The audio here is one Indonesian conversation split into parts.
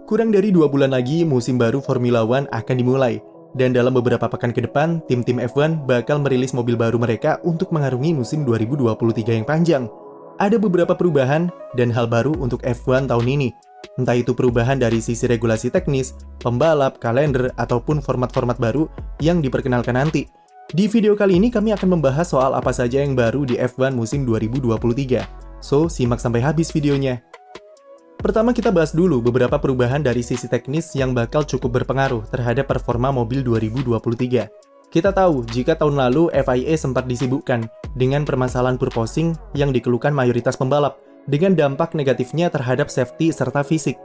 Kurang dari 2 bulan lagi, musim baru Formula One akan dimulai. Dan dalam beberapa pekan ke depan, tim-tim F1 bakal merilis mobil baru mereka untuk mengarungi musim 2023 yang panjang. Ada beberapa perubahan dan hal baru untuk F1 tahun ini. Entah itu perubahan dari sisi regulasi teknis, pembalap, kalender, ataupun format-format baru yang diperkenalkan nanti. Di video kali ini kami akan membahas soal apa saja yang baru di F1 musim 2023. So, simak sampai habis videonya. Pertama kita bahas dulu beberapa perubahan dari sisi teknis yang bakal cukup berpengaruh terhadap performa mobil 2023. Kita tahu jika tahun lalu FIA sempat disibukkan dengan permasalahan purposing yang dikeluhkan mayoritas pembalap dengan dampak negatifnya terhadap safety serta fisik.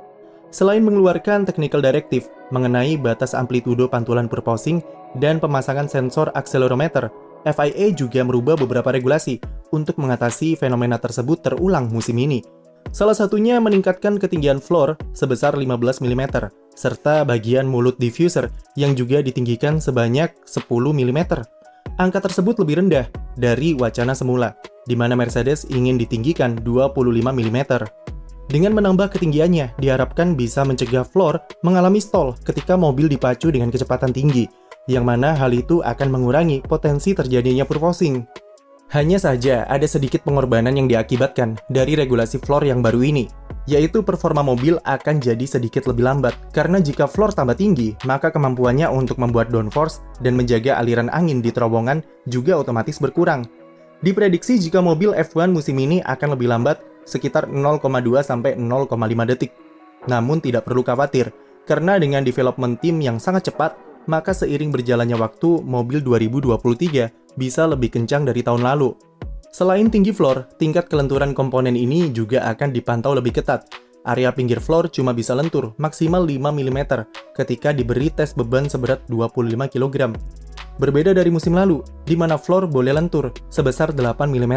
Selain mengeluarkan technical directive mengenai batas amplitudo pantulan purposing dan pemasangan sensor accelerometer, FIA juga merubah beberapa regulasi untuk mengatasi fenomena tersebut terulang musim ini. Salah satunya meningkatkan ketinggian floor sebesar 15 mm, serta bagian mulut diffuser yang juga ditinggikan sebanyak 10 mm. Angka tersebut lebih rendah dari wacana semula, di mana Mercedes ingin ditinggikan 25 mm. Dengan menambah ketinggiannya, diharapkan bisa mencegah floor mengalami stall ketika mobil dipacu dengan kecepatan tinggi, yang mana hal itu akan mengurangi potensi terjadinya purposing. Hanya saja ada sedikit pengorbanan yang diakibatkan dari regulasi floor yang baru ini, yaitu performa mobil akan jadi sedikit lebih lambat, karena jika floor tambah tinggi, maka kemampuannya untuk membuat downforce dan menjaga aliran angin di terowongan juga otomatis berkurang. Diprediksi jika mobil F1 musim ini akan lebih lambat sekitar 0,2 sampai 0,5 detik. Namun tidak perlu khawatir, karena dengan development team yang sangat cepat, maka seiring berjalannya waktu, mobil 2023 bisa lebih kencang dari tahun lalu. Selain tinggi floor, tingkat kelenturan komponen ini juga akan dipantau lebih ketat. Area pinggir floor cuma bisa lentur maksimal 5 mm ketika diberi tes beban seberat 25 kg. Berbeda dari musim lalu, di mana floor boleh lentur sebesar 8 mm.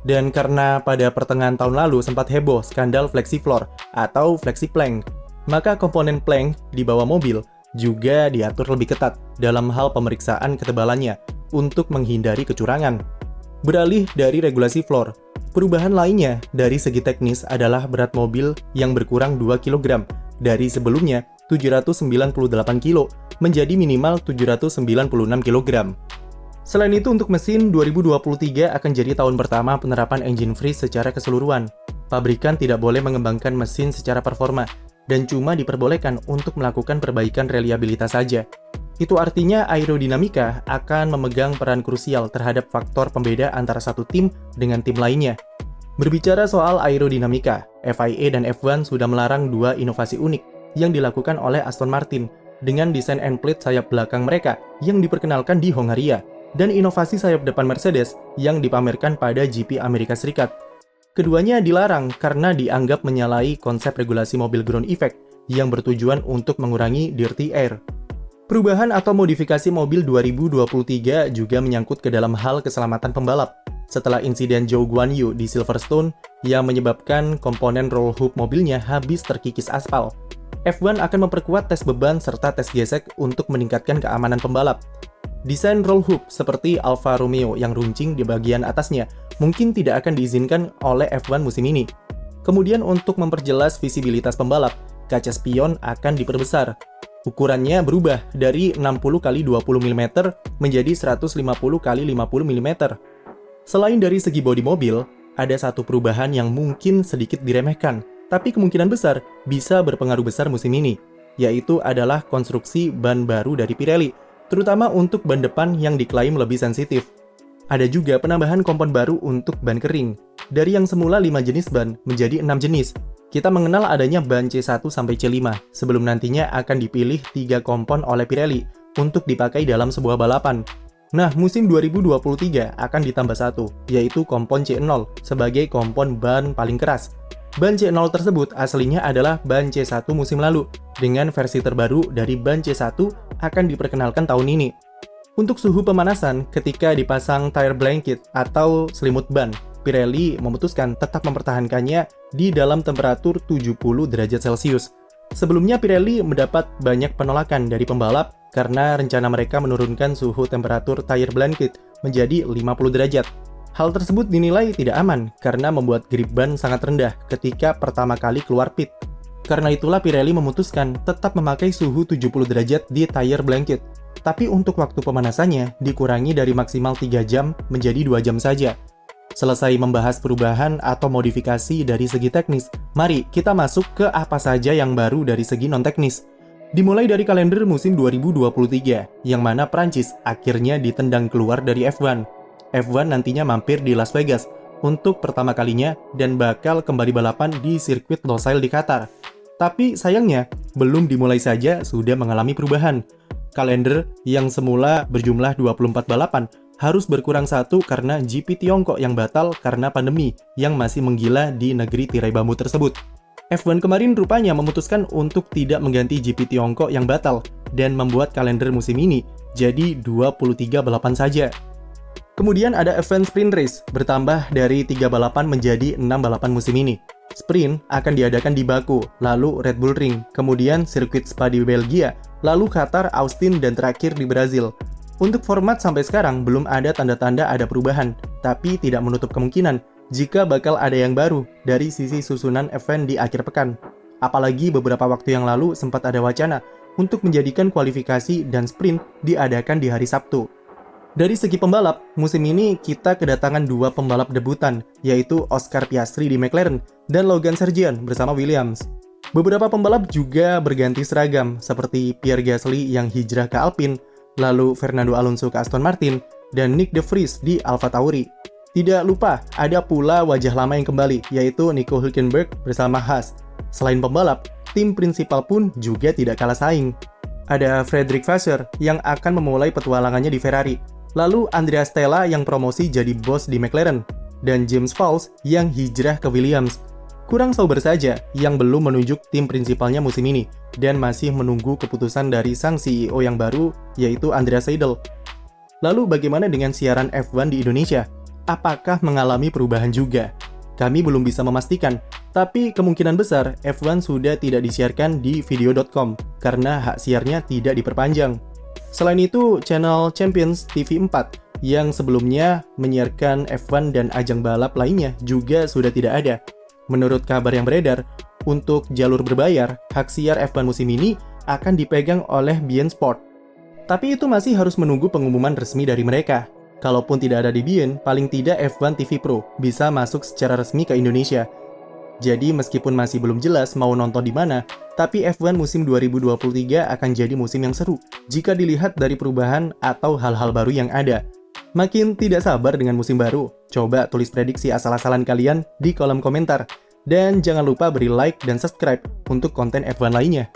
Dan karena pada pertengahan tahun lalu sempat heboh skandal flexi floor atau flexi plank, maka komponen plank di bawah mobil juga diatur lebih ketat dalam hal pemeriksaan ketebalannya untuk menghindari kecurangan. Beralih dari regulasi floor, perubahan lainnya dari segi teknis adalah berat mobil yang berkurang 2 kg dari sebelumnya 798 kg menjadi minimal 796 kg. Selain itu untuk mesin, 2023 akan jadi tahun pertama penerapan engine freeze secara keseluruhan. Pabrikan tidak boleh mengembangkan mesin secara performa dan cuma diperbolehkan untuk melakukan perbaikan reliabilitas saja. Itu artinya aerodinamika akan memegang peran krusial terhadap faktor pembeda antara satu tim dengan tim lainnya. Berbicara soal aerodinamika, FIA dan F1 sudah melarang dua inovasi unik yang dilakukan oleh Aston Martin dengan desain end plate sayap belakang mereka yang diperkenalkan di Hongaria dan inovasi sayap depan Mercedes yang dipamerkan pada GP Amerika Serikat. Keduanya dilarang karena dianggap menyalahi konsep regulasi mobil ground effect yang bertujuan untuk mengurangi dirty air. Perubahan atau modifikasi mobil 2023 juga menyangkut ke dalam hal keselamatan pembalap. Setelah insiden Zhou Guanyu di Silverstone yang menyebabkan komponen roll hoop mobilnya habis terkikis aspal, F1 akan memperkuat tes beban serta tes gesek untuk meningkatkan keamanan pembalap. Desain roll hoop seperti Alfa Romeo yang runcing di bagian atasnya mungkin tidak akan diizinkan oleh F1 musim ini. Kemudian untuk memperjelas visibilitas pembalap, kaca spion akan diperbesar. Ukurannya berubah dari 60x20 mm menjadi 150x50 mm. Selain dari segi bodi mobil, ada satu perubahan yang mungkin sedikit diremehkan, tapi kemungkinan besar bisa berpengaruh besar musim ini, yaitu adalah konstruksi ban baru dari Pirelli, terutama untuk ban depan yang diklaim lebih sensitif. Ada juga penambahan kompon baru untuk ban kering. Dari yang semula 5 jenis ban menjadi 6 jenis. Kita mengenal adanya ban C1 sampai C5, sebelum nantinya akan dipilih 3 kompon oleh Pirelli untuk dipakai dalam sebuah balapan. Nah, musim 2023 akan ditambah satu, yaitu kompon C0 sebagai kompon ban paling keras. Ban C0 tersebut aslinya adalah ban C1 musim lalu, dengan versi terbaru dari ban C1 akan diperkenalkan tahun ini. Untuk suhu pemanasan, ketika dipasang tire blanket atau selimut ban, Pirelli memutuskan tetap mempertahankannya di dalam temperatur 70 derajat Celcius. Sebelumnya Pirelli mendapat banyak penolakan dari pembalap karena rencana mereka menurunkan suhu temperatur tire blanket menjadi 50 derajat. Hal tersebut dinilai tidak aman karena membuat grip ban sangat rendah ketika pertama kali keluar pit. Karena itulah Pirelli memutuskan tetap memakai suhu 70 derajat di tire blanket. Tapi untuk waktu pemanasannya dikurangi dari maksimal 3 jam menjadi 2 jam saja. Selesai membahas perubahan atau modifikasi dari segi teknis, mari kita masuk ke apa saja yang baru dari segi non-teknis. Dimulai dari kalender musim 2023, yang mana Prancis akhirnya ditendang keluar dari F1. F1 nantinya mampir di Las Vegas untuk pertama kalinya dan bakal kembali balapan di sirkuit Losail di Qatar. Tapi sayangnya, belum dimulai saja sudah mengalami perubahan. Kalender yang semula berjumlah 24 balapan harus berkurang satu karena GP Tiongkok yang batal karena pandemi yang masih menggila di negeri tirai bambu tersebut. F1 kemarin rupanya memutuskan untuk tidak mengganti GP Tiongkok yang batal dan membuat kalender musim ini jadi 23 balapan saja. Kemudian ada event sprint race, bertambah dari 3 balapan menjadi 6 balapan musim ini. Sprint akan diadakan di Baku, lalu Red Bull Ring, kemudian sirkuit Spa di Belgia, lalu Qatar, Austin, dan terakhir di Brazil. Untuk format sampai sekarang belum ada tanda-tanda ada perubahan, tapi tidak menutup kemungkinan jika bakal ada yang baru dari sisi susunan event di akhir pekan. Apalagi beberapa waktu yang lalu sempat ada wacana untuk menjadikan kualifikasi dan sprint diadakan di hari Sabtu. Dari segi pembalap, musim ini kita kedatangan 2 pembalap debutan, yaitu Oscar Piastri di McLaren dan Logan Sargeant bersama Williams. Beberapa pembalap juga berganti seragam, seperti Pierre Gasly yang hijrah ke Alpine, lalu Fernando Alonso ke Aston Martin, dan Nick de Vries di AlphaTauri. Tidak lupa, ada pula wajah lama yang kembali, yaitu Nico Hülkenberg bersama Haas. Selain pembalap, tim prinsipal pun juga tidak kalah saing. Ada Frederick Vasseur yang akan memulai petualangannya di Ferrari, lalu Andrea Stella yang promosi jadi bos di McLaren, dan James Vowles yang hijrah ke Williams. Kurang Sauber saja yang belum menunjuk tim prinsipalnya musim ini, dan masih menunggu keputusan dari sang CEO yang baru, yaitu Andreas Seidel. Lalu bagaimana dengan siaran F1 di Indonesia? Apakah mengalami perubahan juga? Kami belum bisa memastikan, tapi kemungkinan besar F1 sudah tidak disiarkan di video.com karena hak siarnya tidak diperpanjang. Selain itu, channel Champions TV 4 yang sebelumnya menyiarkan F1 dan ajang balap lainnya juga sudah tidak ada. Menurut kabar yang beredar, untuk jalur berbayar, hak siar F1 musim ini akan dipegang oleh beIN Sport. Tapi itu masih harus menunggu pengumuman resmi dari mereka. Kalaupun tidak ada di beIN, paling tidak F1 TV Pro bisa masuk secara resmi ke Indonesia. Jadi meskipun masih belum jelas mau nonton di mana, tapi F1 musim 2023 akan jadi musim yang seru jika dilihat dari perubahan atau hal-hal baru yang ada. Makin tidak sabar dengan musim baru. Coba tulis prediksi asal-asalan kalian di kolom komentar. Dan jangan lupa beri like dan subscribe untuk konten F1 lainnya.